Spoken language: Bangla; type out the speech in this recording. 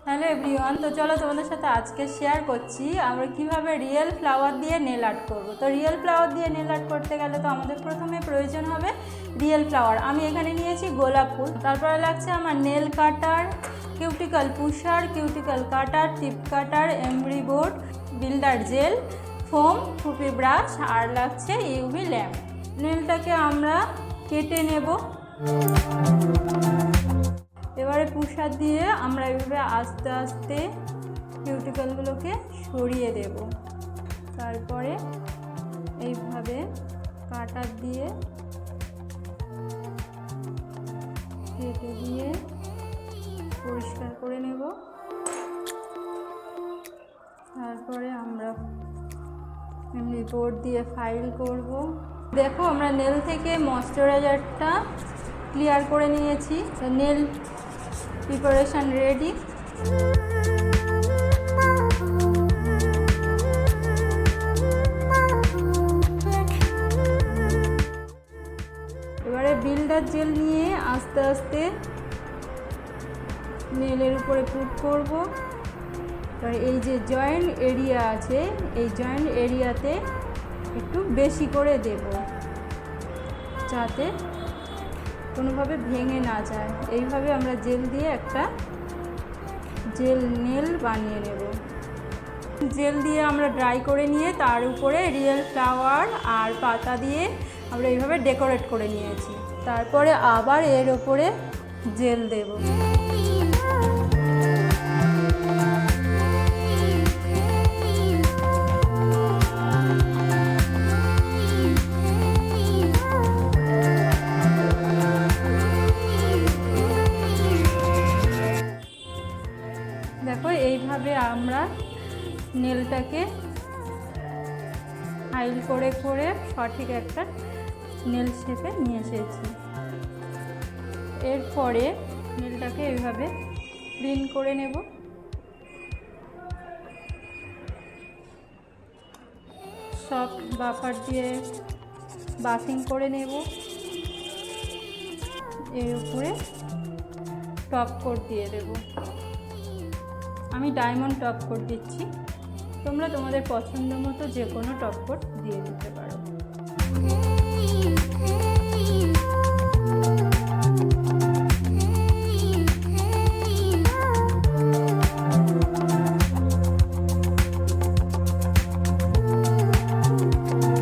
হ্যালো এভরিওয়ান, তো চলো তোমাদের সাথে আজকে শেয়ার করছি আমরা কিভাবে রিয়েল ফ্লাওয়ার দিয়ে নেল আর্ট করব। তো রিয়েল ফ্লাওয়ার দিয়ে নেল আর্ট করতে গেলে তো আমাদের প্রথমে প্রয়োজন হবে রিয়েল ফ্লাওয়ার। আমি এখানে নিয়েছি গোলাপ ফুল, তারপরে লাগছে আমার nail cutter, cuticle pusher, cuticle cutter, tip cutter, emery board, builder gel, foam, ফুপি ব্রাশ, আর লাগছে ইউভি ল্যাম্প। নেলটাকে আমরা কেটে নেব। এবারে পুশার দিয়ে আমরা এইভাবে আস্তে আস্তে কিউটিক্যালগুলোকে সরিয়ে দেব। তারপরে এইভাবে কাটার দিয়ে কেটে দিয়ে পরিষ্কার করে নেব। তারপরে আমরা এমনি বোর্ড দিয়ে ফাইল করব। দেখো আমরা নেল থেকে ময়শ্চারাইজারটা ক্লিয়ার করে নিয়েছি। Nail preparation ready. এবারে বিল্ডার জেল নিয়ে আস্তে আস্তে নেলের উপরে পুট করব। এবার এই যে জয়েন্ট এরিয়া আছে, এই জয়েন্ট এরিয়াতে একটু বেশি করে দেব যাতে কোনোভাবে ভেঙে না যায়। এইভাবে আমরা জেল দিয়ে একটা জেল নেল বানিয়ে নেব। জেল দিয়ে আমরা ড্রাই করে নিয়ে তার উপরে রিয়েল ফ্লাওয়ার আর পাতা দিয়ে আমরা এইভাবে ডেকোরেট করে নিয়েছি। তারপরে আবার এর উপরে জেল দেব। দেখো এইভাবে আমরা নেলটাকে ফাইল করে করে সঠিক একটা নেল শেপে নিয়ে এসেছি। এরপরে নেলটাকে এইভাবে প্রিন্ট করে নেব। সফট বাফার দিয়ে বাফিং করে নেব। এর উপরে টপ কোট দিয়ে দেব। আমি ডায়মন্ড টপ কোট দিচ্ছি, তোমরা তোমাদের পছন্দ মতো যে কোনো টপ কোট দিয়ে দিতে পারো।